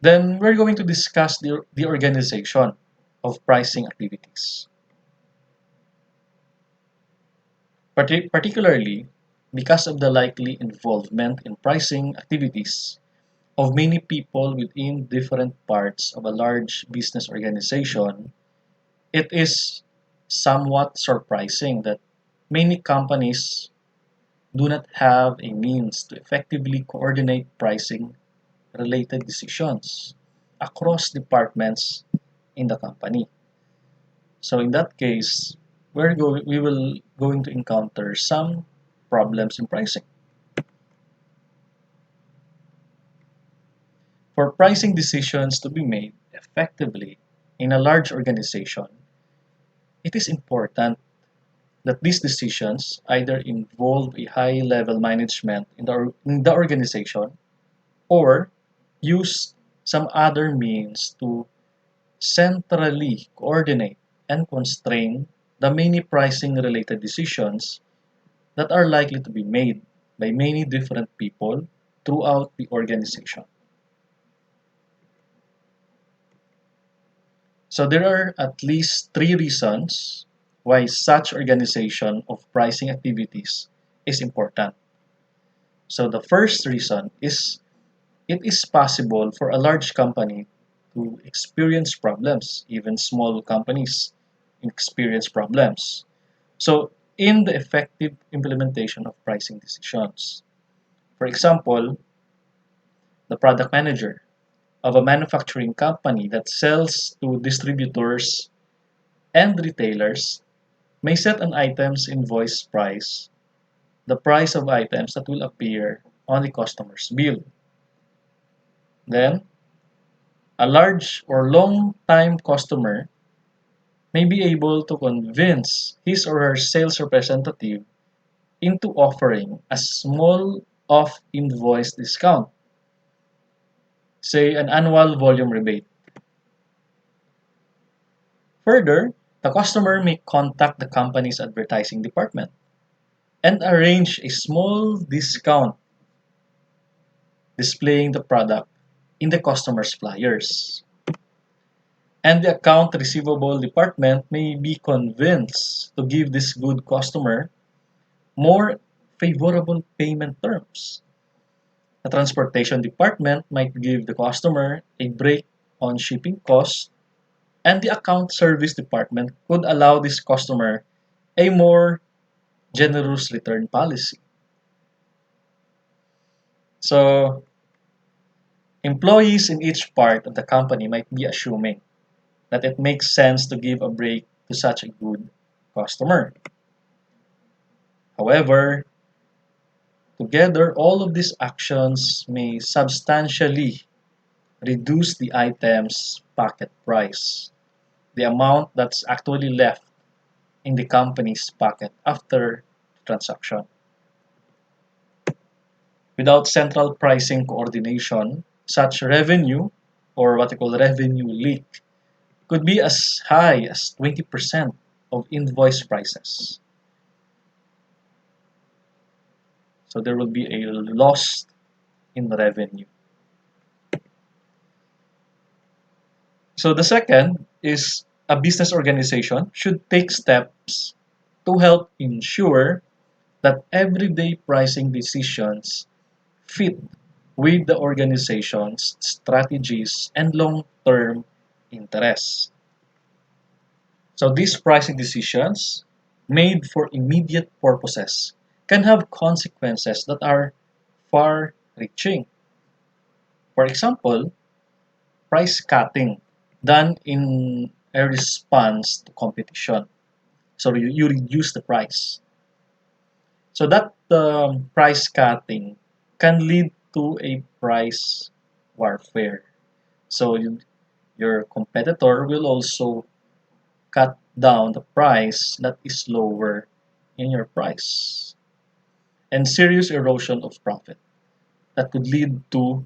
Then we're going to discuss the organization of pricing activities. Particularly because of the likely involvement in pricing activities of many people within different parts of a large business organization, it is somewhat surprising that many companies do not have a means to effectively coordinate pricing related decisions across departments in the company. So in that case, we will going to encounter some problems in pricing. For pricing decisions to be made effectively in a large organization, it is important that these decisions either involve a high-level management in the organization or use some other means to centrally coordinate and constrain the many pricing related decisions that are likely to be made by many different people throughout the organization. So there are at least three reasons why such organization of pricing activities is important. So the first reason is it is possible for a large company to experience problems, even small companies experience problems. So in the effective implementation of pricing decisions. For example, the product manager of a manufacturing company that sells to distributors and retailers may set an item's invoice price, the price of items that will appear on the customer's bill. Then, a large or long-time customer may be able to convince his or her sales representative into offering a small off-invoice discount, say an annual volume rebate. Further, the customer may contact the company's advertising department and arrange a small discount displaying the product in the customer's flyers. And the account receivable department may be convinced to give this good customer more favorable payment terms. The transportation department might give the customer a break on shipping costs, and the account service department could allow this customer a more generous return policy. So, employees in each part of the company might be assuming that it makes sense to give a break to such a good customer. However, together, all of these actions may substantially reduce the item's packet price, the amount that's actually left in the company's pocket after the transaction. Without central pricing coordination, such revenue, or what we call revenue leak, could be as high as 20% of invoice prices. So there will be a loss in revenue. So the second is a business organization should take steps to help ensure that everyday pricing decisions fit with the organization's strategies and long-term interests. So these pricing decisions made for immediate purposes can have consequences that are far-reaching. For example, price cutting done in a response to competition. So you reduce the price. So that price cutting can lead to a price warfare. So your competitor will also cut down the price that is lower in your price, and serious erosion of profit that could lead to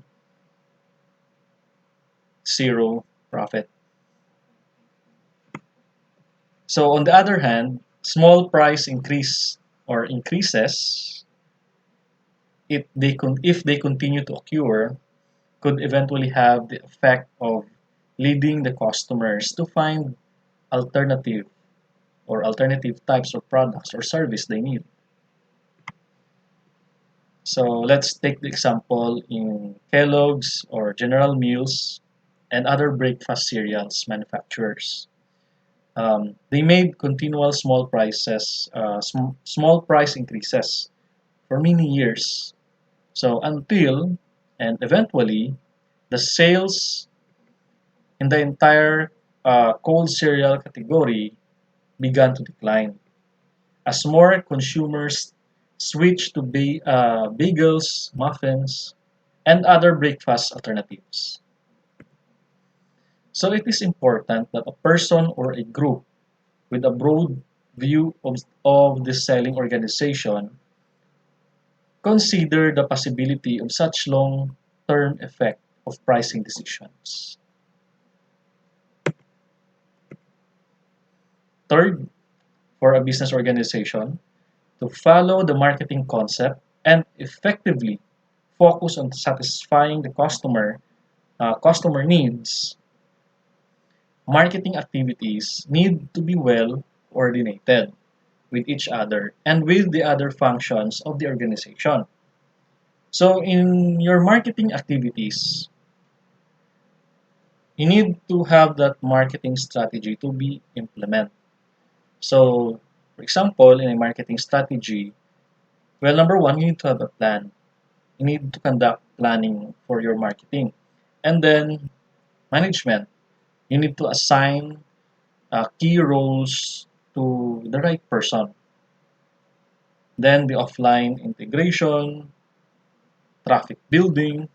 zero profit. So on the other hand, small price increase or increases, if they continue to occur, could eventually have the effect of leading the customers to find alternative alternative types of products or service they need. So let's take the example in Kellogg's or General Mills and other breakfast cereals manufacturers. They made continual small price increases for many years. So until and eventually, the sales in the entire cold cereal category began to decline as more consumers switched to bagels, muffins, and other breakfast alternatives. So it is important that a person or a group with a broad view of the selling organization consider the possibility of such long-term effect of pricing decisions. Third, for a business organization, to follow the marketing concept and effectively focus on satisfying the customer needs, marketing activities need to be well coordinated with each other and with the other functions of the organization. So in your marketing activities, you need to have that marketing strategy to be implemented. So, for example, in a marketing strategy, well, number one, you need to have a plan. You need to conduct planning for your marketing. And then management. You need to assign key roles to the right person. Then the offline integration, traffic building,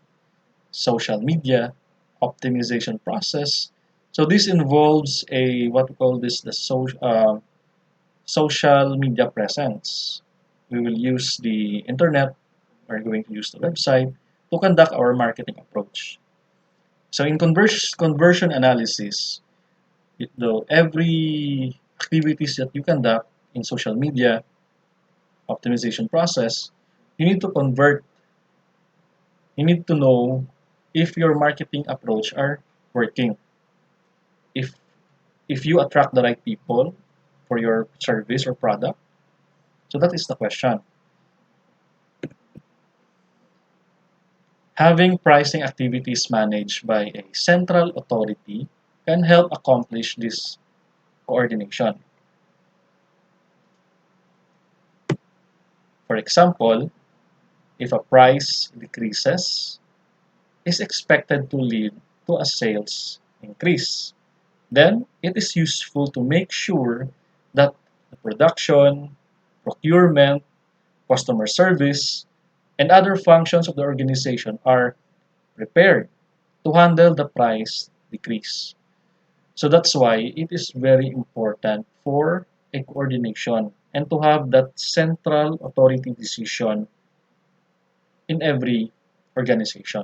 social media, optimization process. So this involves a what we call this the social media presence. We will use the internet. We're going to use the website to conduct our marketing approach. So in conversion analysis, every activities that you conduct in social media optimization process, you need to convert. You need to know if your marketing approach are working. If if you attract the right people for your service or product. So that is the question. Having pricing activities managed by a central authority can help accomplish this coordination. For example, if a price decreases, is expected to lead to a sales increase. Then it is useful to make sure that the production, procurement, customer service, and other functions of the organization are prepared to handle the price decrease. So that's why it is very important for a coordination and to have that central authority decision in every organization.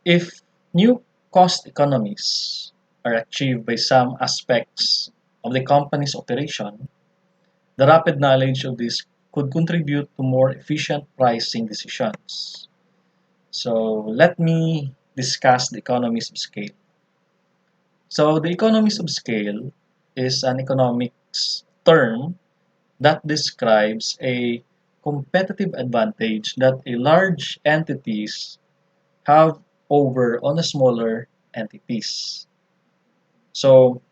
If new cost economies are achieved by some aspects of the company's operation, the rapid knowledge of this could contribute to more efficient pricing decisions. So let me discuss the economies of scale. So the economies of scale is an economics term that describes a competitive advantage that a large entities have over on a smaller entities. So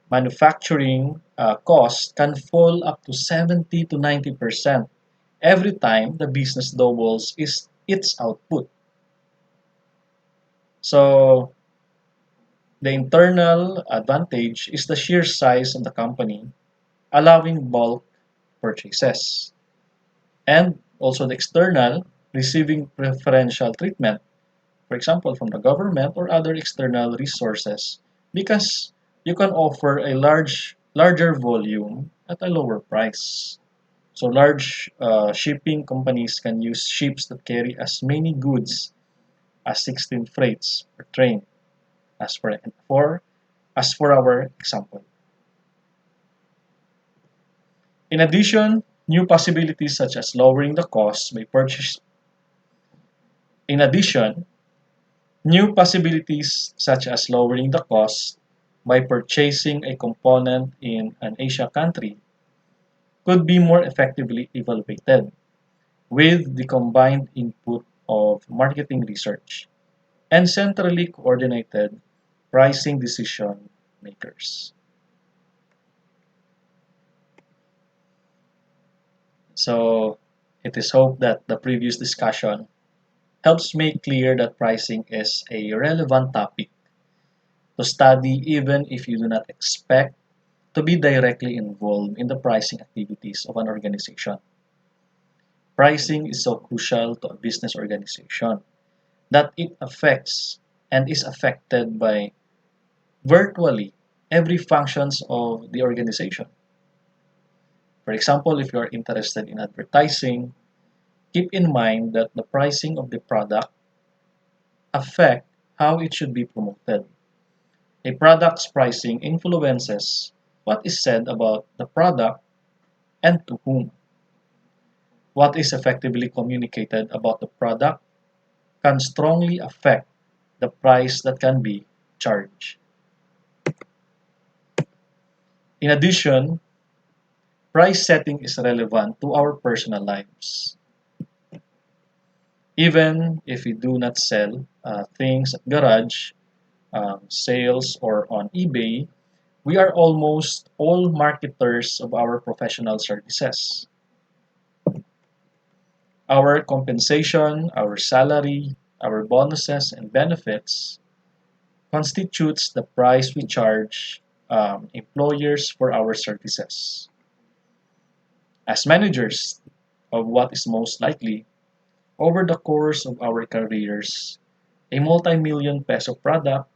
manufacturing costs can fall up to 70 to 90% every time the business doubles its output. So the internal advantage is the sheer size of the company, allowing bulk purchases. And also the external, receiving preferential treatment, for example, from the government or other external resources, because you can offer a larger volume at a lower price. So large shipping companies can use ships that carry as many goods as 16 freights per train, as for our example. In addition, New possibilities such as lowering the cost by purchase. In addition, new possibilities such as lowering the cost by purchasing a component in an Asia country could be more effectively evaluated with the combined input of marketing research and centrally coordinated pricing decision makers. So it is hoped that the previous discussion helps make clear that pricing is a relevant topic to study even if you do not expect to be directly involved in the pricing activities of an organization. Pricing is so crucial to a business organization that it affects and is affected by virtually every functions of the organization. For example, if you are interested in advertising, keep in mind that the pricing of the product affect how it should be promoted. A product's pricing influences what is said about the product and to whom. What is effectively communicated about the product can strongly affect the price that can be charged. In addition, price setting is relevant to our personal lives. Even if we do not sell things at garage, sales, or on eBay, we are almost all marketers of our professional services. Our compensation, our salary, our bonuses and benefits constitutes the price we charge employers for our services. As managers of what is most likely, over the course of our careers, a multi-million peso product,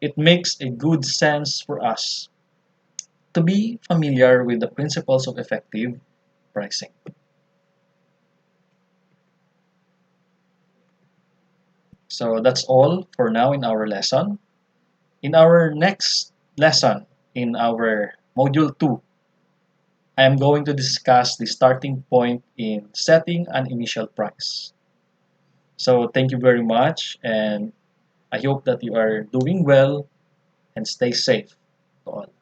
it makes a good sense for us to be familiar with the principles of effective pricing. So that's all for now in our lesson. In our next lesson, in our module 2, I am going to discuss the starting point in setting an initial price. So thank you very much, and I hope that you are doing well and stay safe to all.